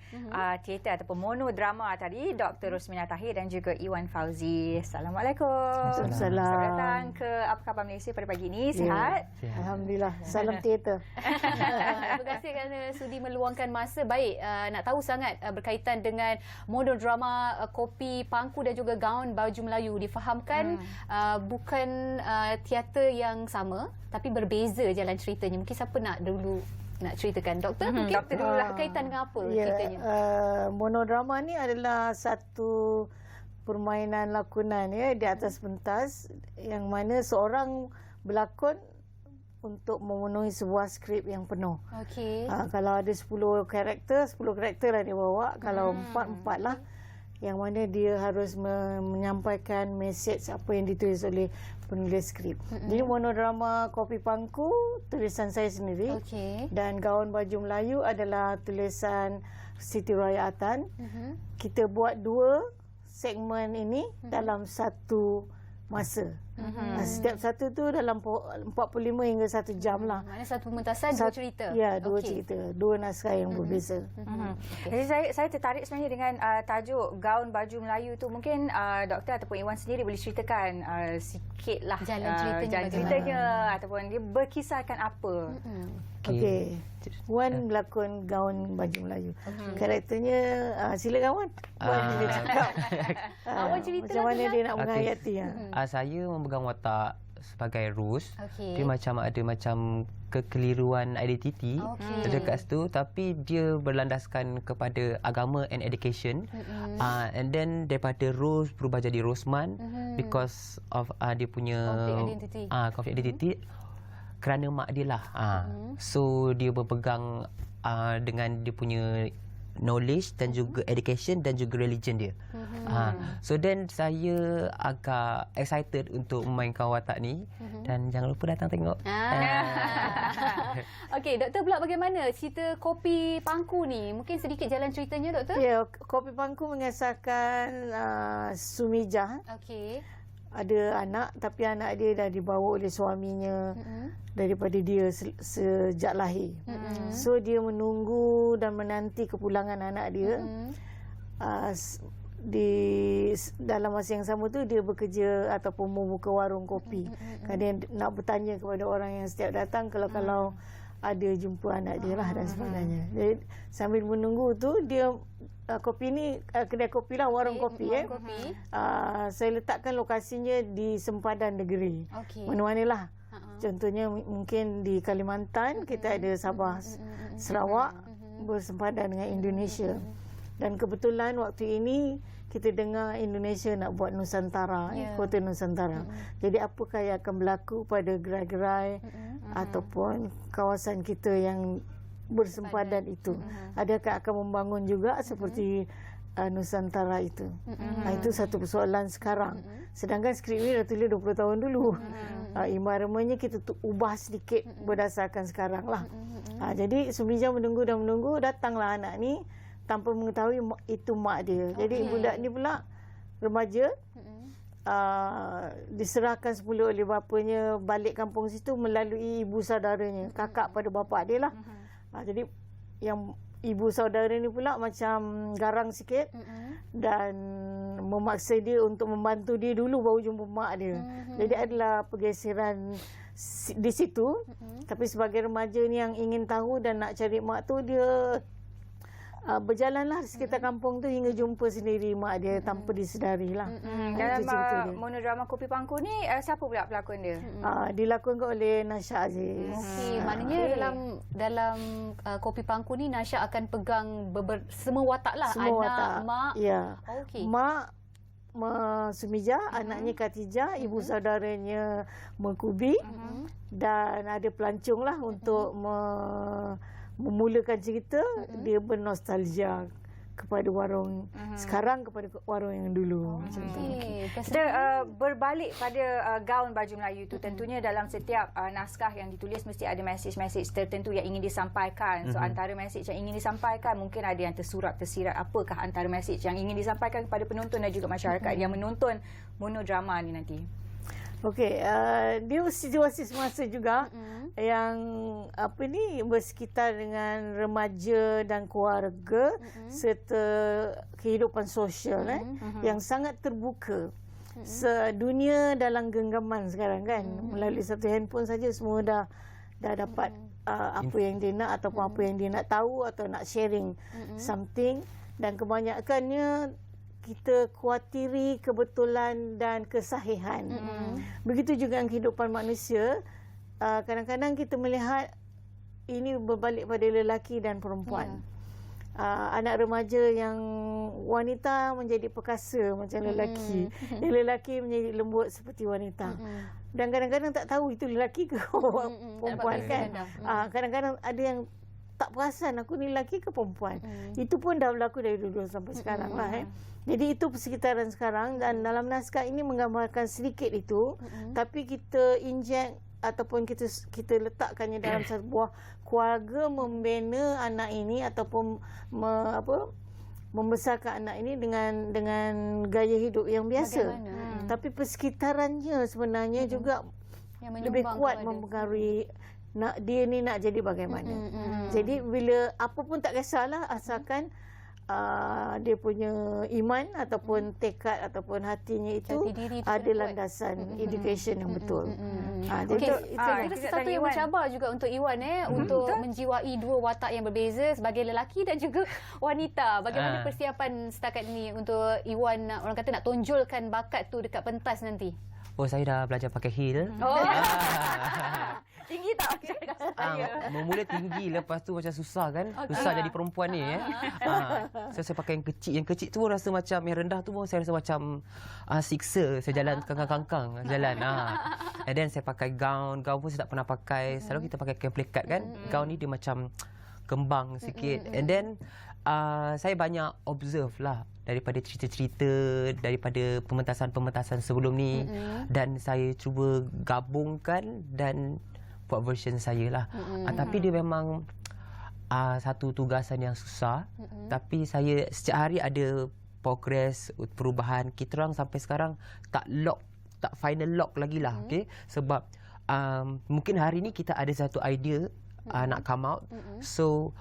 teater ataupun monodrama tadi, Dr. Rosmina Tahir dan juga Iwan Fauzi. Assalamualaikum. Selamat datang ke Apa Khabar Malaysia pada pagi ini. Sihat? Alhamdulillah. Salam teater. Terima kasih kerana sudi meluangkan masa. Baik, nak tahu sangat berkaitan dengan monodrama Kopi Pangku dan juga Gaun Baju Melayu. Difahamkan bukan teater yang sama tapi berbeza jalan ceritanya. Mungkin siapa nak dulu nak ceritakan? Doktor mungkin Doktor dulu lah. berkaitan dengan apa Ya, ceritanya? monodrama ni adalah satu permainan lakonan di atas pentas yang mana seorang berlakon untuk memenuhi sebuah skrip yang penuh. Okey. Kalau ada 10 karakter lah dia bawa. Kalau 4 lah. Yang mana dia harus menyampaikan mesej apa yang ditulis oleh penulis skrip. Jadi monodrama Kopi Pangku tulisan saya sendiri. Okey. Dan Gaun Baju Melayu adalah tulisan Siti Raya Atan. Kita buat 2 segmen ini dalam satu masa. Setiap satu tu dalam 45 hingga 1 jam lah. Maknanya satu pementasan dua cerita. Ya, 2 cerita, 2 naskah yang berbeza. Jadi saya tertarik sebenarnya dengan tajuk Gaun Baju Melayu tu. Mungkin doktor ataupun Iwan sendiri boleh ceritakan sikitlah Jalan ceritanya ataupun dia berkisahkan apa. Okey. Wan berlakon Gaun Baju Melayu. Karakternya silakan Wan. Wan dia cakap. Awak cerita macam mana dia nak menghayati. Saya memegang watak sebagai Rose. Okey. Dia macam ada macam kekeliruan identiti dekat situ, tapi dia berlandaskan kepada agama and education. And then daripada Rose berubah jadi Rosman because of dia punya konflik identiti. Kerana mak dia lah. So dia berpegang dengan dia punya knowledge dan juga education dan juga religion dia. So then saya agak excited untuk memainkan watak ni dan jangan lupa datang tengok. Okey, doktor pula bagaimana cerita Kopi Pangku ni? Mungkin sedikit jalan ceritanya, doktor? Ya, Kopi Pangku mengisahkan Sumijah. Okey. Ada anak tapi anak dia dah dibawa oleh suaminya daripada dia sejak lahir. So dia menunggu dan menanti kepulangan anak dia. dalam masa yang sama tu dia bekerja ataupun membuka warung kopi. Kan dia nak bertanya kepada orang yang setiap datang kalau ada jumpa anak dia lah dan sebagainya. Jadi sambil menunggu tu dia kopi ni kedai kopi lah, warung kopi kopi. Saya letakkan lokasinya di sempadan negeri. Mana-manalah. Contohnya mungkin di Kalimantan kita ada Sabah, Sarawak bersempadan dengan Indonesia. Dan kebetulan waktu ini kita dengar Indonesia nak buat Nusantara, kota Nusantara. Jadi apakah yang akan berlaku pada gerai-gerai ataupun kawasan kita yang bersempadan itu? Adakah akan membangun juga seperti Nusantara itu? Itu satu persoalan sekarang. Sedangkan skrip ini dah tulis 20 tahun dulu. Environmentnya kita ubah sedikit berdasarkan sekarang lah. Jadi Sumija menunggu, datanglah anak ni tanpa mengetahui itu mak dia. Jadi budak ni pula remaja, diserahkan semula oleh bapanya balik kampung situ melalui ibu saudaranya, kakak pada bapa dia lah. Jadi yang ibu saudara ni pula macam garang sikit dan memaksa dia untuk membantu dia dulu baru jumpa mak dia. Jadi adalah pergeseran di situ. Tapi sebagai remaja ni yang ingin tahu dan nak cari mak tu, dia berjalanlah di sekitar kampung tu hingga jumpa sendiri mak dia tanpa disedari lah. Dalam monodrama Kopi Pangku ni siapa pula pelakon dia? Dilakonkan oleh Nasha Aziz. Maknanya dalam Kopi Pangku ni Nasha akan pegang semua watak lah. Semua anak, watak. mak. Ya. Mak Sumija, anaknya Khatijah, ibu saudaranya Mengkubi, dan ada pelancong lah untuk memulakan cerita. Dia bernostalgia kepada warung sekarang kepada warung yang dulu. Macam tu. Kita berbalik pada gaun baju Melayu tu, tentunya dalam setiap naskah yang ditulis mesti ada mesej-mesej tertentu yang ingin disampaikan. So antara mesej yang ingin disampaikan mungkin ada yang tersirat. Apakah antara mesej yang ingin disampaikan kepada penonton dan juga masyarakat yang menonton monodrama ni nanti? Okey, dia situasi semasa juga yang bersekitar dengan remaja dan keluarga serta kehidupan sosial yang sangat terbuka. Sedunia dalam genggaman sekarang kan, melalui satu handphone saja semua dah dapat apa yang dia nak ataupun apa yang dia nak tahu atau nak sharing something, dan kebanyakannya kita kuatiri kebetulan dan kesahihan. Begitu juga dengan kehidupan manusia. Kadang-kadang kita melihat ini berbalik pada lelaki dan perempuan. Anak remaja yang wanita menjadi perkasa macam lelaki. Yang lelaki menjadi lembut seperti wanita. Dan kadang-kadang tak tahu itu lelaki ke perempuan kan. Kadang-kadang ada yang tak perasan aku ni lelaki ke perempuan. Itu pun dah berlaku dari dulu sampai sekarang lah. Jadi itu persekitaran sekarang, dan dalam naskah ini menggambarkan sedikit itu, tapi kita injek ataupun kita letakkannya dalam sebuah keluarga membina anak ini ataupun membesarkan anak ini dengan gaya hidup yang biasa. Tapi persekitarannya sebenarnya juga yang lebih kuat mempengaruhi dia ni nak jadi bagaimana. Jadi bila apa pun tak kisahlah, asalkan dia punya iman ataupun tekad ataupun hatinya itu ada landasan education yang betul. Itu sesuatu yang mencabar juga untuk Iwan untuk menjiwai dua watak yang berbeza sebagai lelaki dan juga wanita. Bagaimana persiapan setakat ini untuk Iwan orang kata nak tonjolkan bakat tu dekat pentas nanti? Saya dah belajar pakai heel. Tinggi tak saya? Memula tinggi, lepas tu macam susah kan. Susah jadi perempuan ni. Saya pakai yang kecil. Yang kecil tu pun rasa macam, yang rendah tu pun saya rasa macam siksa. Saya jalan kangkang-kangkang. And then saya pakai gown. Gown pun saya tak pernah pakai. Selalu kita pakai plekat kan. Gown ni dia macam kembang sikit. And then saya banyak observe lah daripada cerita-cerita, daripada pementasan-pementasan sebelum ni, dan saya cuba gabungkan dan buat version saya lah. Tapi dia memang satu tugasan yang susah. Tapi saya setiap hari ada progress, perubahan. Kita orang sampai sekarang tak final lock lagi lah. Okay? Sebab mungkin hari ni kita ada satu idea nak come out. So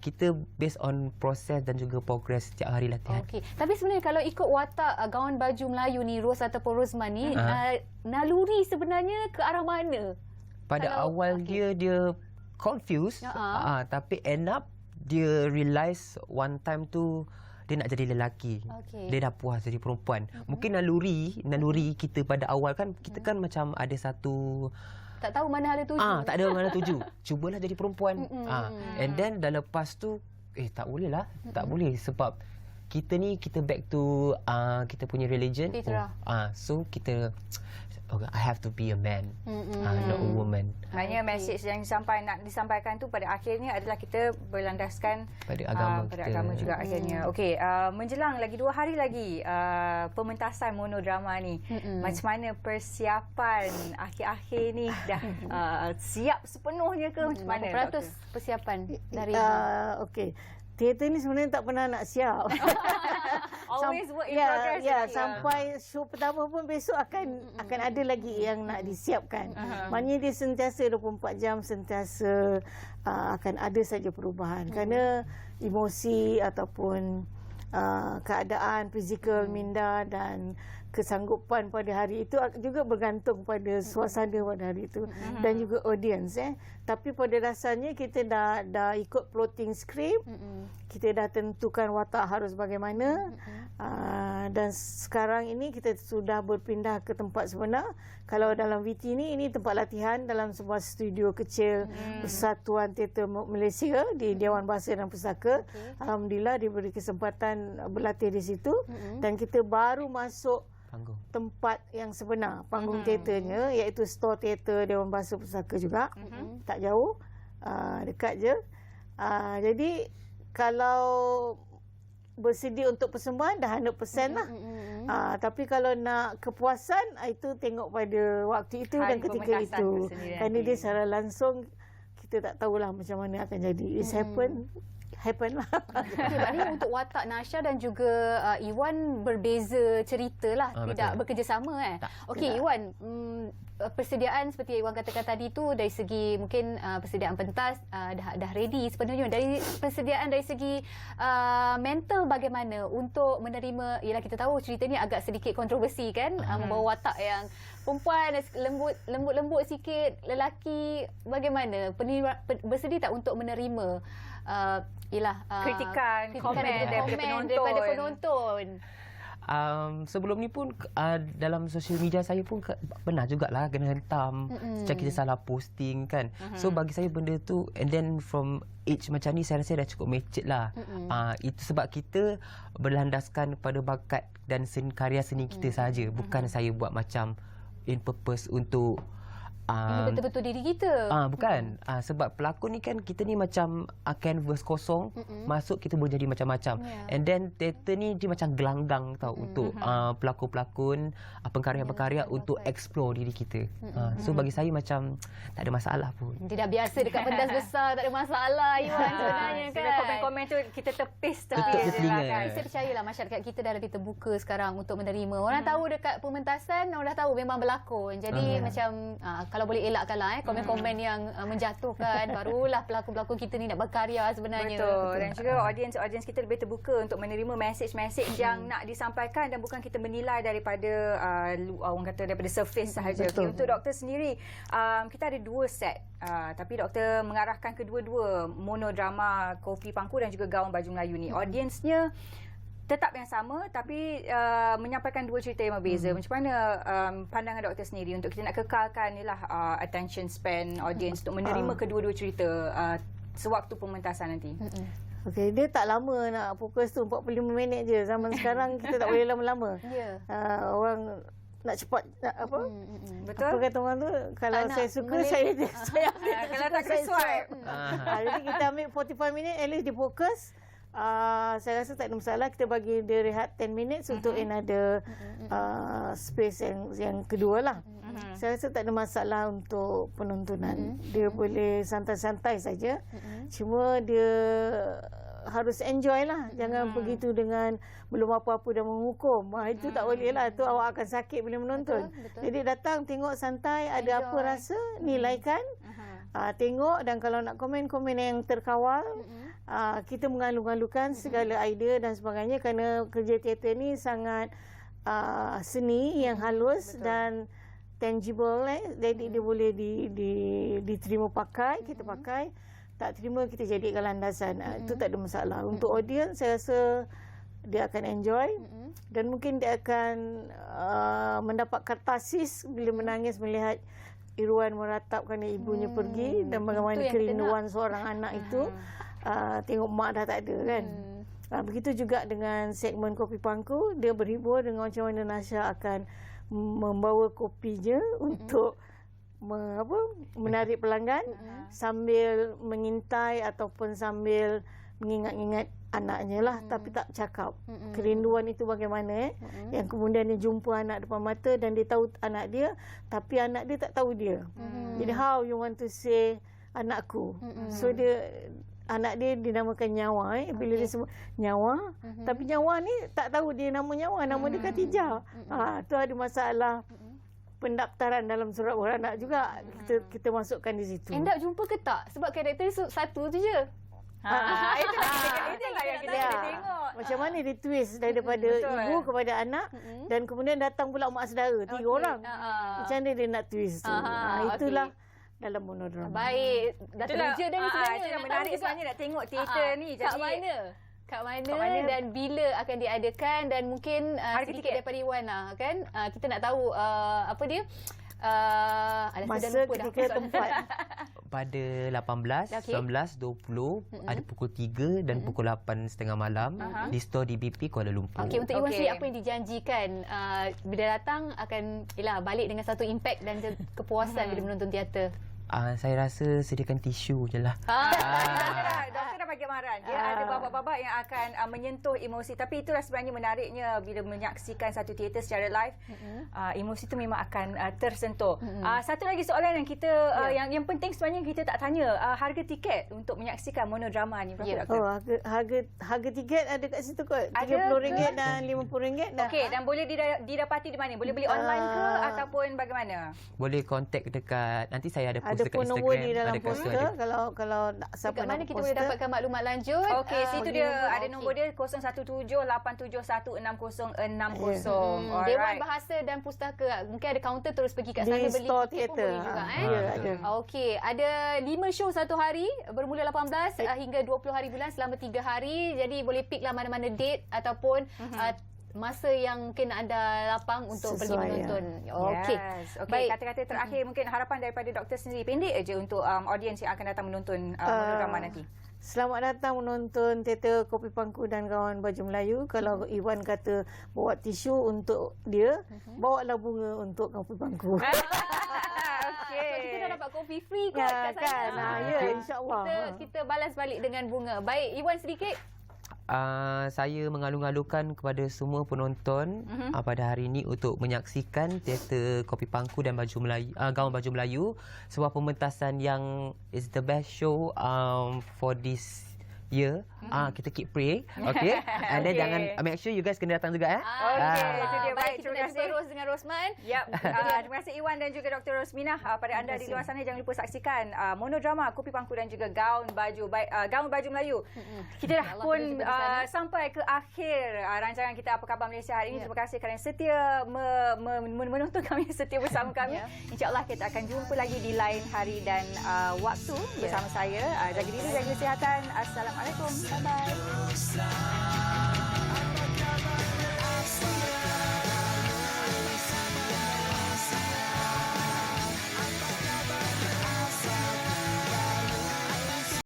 kita based on proses dan juga progress setiap hari latihan. Okey. Tapi sebenarnya kalau ikut watak gaun baju Melayu ni, Ros ataupun Rosman ni, naluri sebenarnya ke arah mana? Pada awal dia confused, tapi end up dia realise one time tu dia nak jadi lelaki. Dia dah puas jadi perempuan. Mungkin naluri kita pada awal kan, kita kan macam ada satu tak tahu mana hala tuju. Tak ada mana tuju. Cubalah jadi perempuan. And then dah lepas tu tak boleh lah. Tak boleh sebab kita ni kita back to kita punya religion. So kita I have to be a man, not a woman. Maknanya message yang nak disampaikan tu pada akhirnya adalah kita berlandaskan pada agama pada agama juga akhirnya. Okey, menjelang lagi 2 hari lagi pementasan monodrama ni. Macam mana persiapan akhir-akhir ni? Dah siap sepenuhnya ke macam mana? Berapa peratus persiapan dari okey. Teater ni sebenarnya tak pernah nak siap. Always work in progress. Sampai show pertama pun besok akan ada lagi yang nak disiapkan. Maknanya dia sentiasa 24 jam sentiasa akan ada saja perubahan. Kerana emosi ataupun keadaan fizikal minda dan kesanggupan pada hari itu juga bergantung pada suasana pada hari itu dan juga audience. Tapi pada dasarnya kita dah ikut plotting script, kita dah tentukan watak harus bagaimana, dan sekarang ini kita sudah berpindah ke tempat sebenar. Kalau dalam VT ini tempat latihan dalam sebuah studio kecil Persatuan Teater Malaysia di Dewan Bahasa dan Pustaka. Alhamdulillah diberi kesempatan berlatih di situ dan kita baru masuk tempat yang sebenar, panggung teaternya, iaitu Store Teater Dewan Bahasa Pustaka juga. Tak jauh, dekat je. Jadi kalau bersedia untuk persembahan dah 100% lah. Tapi kalau nak kepuasan, itu tengok pada waktu itu dan ketika itu. Kerana dia secara langsung kita tak tahulah macam mana akan jadi. It's happen lah. Okay, maknanya untuk watak Nasha dan juga Iwan berbeza cerita lah, tidak bekerjasama Okey, Iwan, persediaan seperti Iwan katakan tadi tu dari segi mungkin persediaan pentas dah ready sebenarnya. Dari persediaan dari segi mental bagaimana untuk menerima, ialah kita tahu cerita ni agak sedikit kontroversi kan, membawa watak yang perempuan lembut sikit, lelaki, bagaimana bersedia tak untuk menerima kritikan, komen daripada penonton. Sebelum ni pun dalam sosial media saya pun pernah jugalah kena hentam macam kita salah posting kan. So bagi saya benda tu, and then from age macam ni saya rasa dah cukup mature lah. Itu sebab kita berlandaskan pada bakat dan karya seni kita saja, bukan saya buat macam in purpose untuk ini betul-betul diri kita. Bukan. Sebab pelakon ni kan, kita ni macam canvas kosong, masuk kita boleh jadi macam-macam. And then teater ni dia macam gelanggang tau untuk pelakon-pelakon, pengkarya-pengkarya untuk explore diri kita. So bagi saya macam tak ada masalah pun. Tidak biasa dekat pentas besar, tak ada masalah Iwan sebenarnya kan. Komen-komen tu kita tepis lah kan. Saya percayalah masyarakat kita dah lebih terbuka sekarang untuk menerima. Orang tahu dekat pementasan, orang dah tahu memang berlakon. Jadi macam kalau boleh elakkanlah komen-komen yang menjatuhkan, barulah pelakon-pelakon kita ni nak berkarya sebenarnya. Betul. Dan juga audience kita lebih terbuka untuk menerima mesej-mesej yang nak disampaikan dan bukan kita menilai daripada orang kata daripada surface sahaja. Okay, untuk doktor sendiri, kita ada 2 set. Tapi doktor mengarahkan kedua-dua, monodrama Kopi Pangku dan juga Gaun Baju Melayu ni. Audiensnya tetap yang sama tapi menyampaikan 2 cerita yang berbeza. Macam mana pandangan doktor sendiri untuk kita nak kekalkan attention span audience untuk menerima kedua-dua cerita sewaktu pementasan nanti? Okey, dia tak lama nak fokus tu, 45 minit je. Zaman sekarang kita tak boleh lama-lama. Orang nak cepat apa? Betul. Apa kata orang tu, kalau saya suka saya kalau tak swipe. Jadi kita ambil 45 minit, at least dia fokus. Saya rasa tak ada masalah. Kita bagi dia rehat 10 minutes untuk another space yang kedua lah. Saya rasa tak ada masalah untuk penontonan. Dia boleh santai-santai saja. Cuma dia harus enjoy lah. Jangan begitu dengan belum apa-apa dah menghukum. Itu tak boleh lah. Itu awak akan sakit bila menonton. Betul. Jadi datang tengok santai, ada apa rasa, nilaikan. tengok, dan kalau nak komen-komen yang terkawal, kita mengalu-alukan segala idea dan sebagainya, kerana kerja teater ni sangat seni yang halus dan tangible, jadi dia boleh diterima pakai, kita pakai, tak terima kita jadikan landasan. Itu tak ada masalah. Untuk audience, saya rasa dia akan enjoy dan mungkin dia akan mendapat katarsis bila menangis melihat Irwan meratap kerana ibunya pergi, dan bagaimana kerinduan seorang anak itu tengok mak dah tak ada kan. Begitu juga dengan segmen Kopi Pangku, dia berhibur dengan macam mana Nasha akan membawa kopinya untuk menarik pelanggan sambil mengintai ataupun sambil mengingat-ingat anaknya lah, tapi tak cakap. Kerinduan itu bagaimana yang kemudian dia jumpa anak depan mata dan dia tahu anak dia, tapi anak dia tak tahu dia. Jadi how you want to say anakku? So anak dia dinamakan Nyawa. Bila dia sebut Nyawa, tapi Nyawa ni tak tahu dia nama Nyawa, nama dia Khatijah. Tu ada masalah pendaftaran dalam surat beranak juga, kita masukkan di situ. End up jumpa ke tak? Sebab karakter dia satu tu je. Itulah yang kita tengok. Macam mana dia twist daripada ibu kepada anak, dan kemudian datang pula mak saudara, 3 orang. Macam mana dia nak twist tu? Itulah dalam monodrama. Baik. Dah teruja dah ni sebenarnya. Itu yang menarik sebenarnya nak tengok teater ni. Kat mana dan bila akan diadakan, dan mungkin sedikit daripada Iwan lah kan. Kita nak tahu apa dia? Masa, ketika, tempat. Pada 18, 19, 20, ada pukul 3 dan pukul 8.30 malam di store DBP Kuala Lumpur. Okey, untuk Iwan sendiri apa yang dijanjikan bila datang akan balik dengan satu impact dan kepuasan bila menonton teater? Saya rasa sediakan tisu je lah. Doktor dah bagi amaran. Dia ada babak-babak yang akan menyentuh emosi. Tapi itulah sebenarnya menariknya bila menyaksikan satu teater secara live. Emosi itu memang akan tersentuh. Satu lagi soalan yang kita yang penting sebenarnya kita tak tanya. Harga tiket untuk menyaksikan monodrama ni berapa, Doktor? Harga tiket ada kat situ kot. RM30 dan RM50 dah. Okey, dan boleh didapati di mana? Boleh beli online ke ataupun bagaimana? Boleh kontak dekat, nanti saya ada post dekat pun Instagram. nombor di dalam poster. Kalau siapa dekat mana nak kita poster, boleh dapatkan maklumat lanjut? Okey, situ dia ada nombor dia 017-871-6060. Dewan Bahasa dan Pustaka. Mungkin ada kaunter, terus pergi kat sana beli store tiket pun teater. boleh juga. Ada. Okey, ada 5 show satu hari bermula 18 hingga 20 hari bulan selama 3 hari. Jadi boleh pick lah mana-mana date ataupun masa yang mungkin anda lapang untuk pergi menonton. Okey. Baik, kata-kata terakhir mungkin harapan daripada doktor sendiri pendek aja untuk audiens yang akan datang menonton monodrama nanti. Selamat datang menonton teater Kopi Pangku dan Kawan Baju Melayu. Kalau Iwan kata bawa tisu untuk dia, bawalah bunga untuk Kopi Pangku. Kita dah dapat kopi free kot kat sana. Ya, insya-Allah. Kita balas balik dengan bunga. Baik, Iwan sedikit. Saya mengalu-alukan kepada semua penonton pada hari ini untuk menyaksikan teater Kopi Pangku dan Gaun Baju Melayu, sebuah pementasan yang is the best show for this year. Kita keep pray, okay? And then jangan, make sure you guys kena datang juga Okey, itu dia. Baik, kita nak jumpa Ros dengan Rosman. Terima kasih Iwan dan juga Dr. Rosminah. Pada anda di luar sana, jangan lupa saksikan monodrama Kopi Pangku dan juga Gaun Baju Melayu. Kita dah pun sampai ke akhir rancangan kita Apa Khabar Malaysia hari ini. Terima kasih kerana setia menonton kami, setia bersama kami. InsyaAllah kita akan jumpa lagi di lain hari dan waktu bersama saya. Jaga diri, jaga kesihatan. Assalamualaikum. Bye-bye.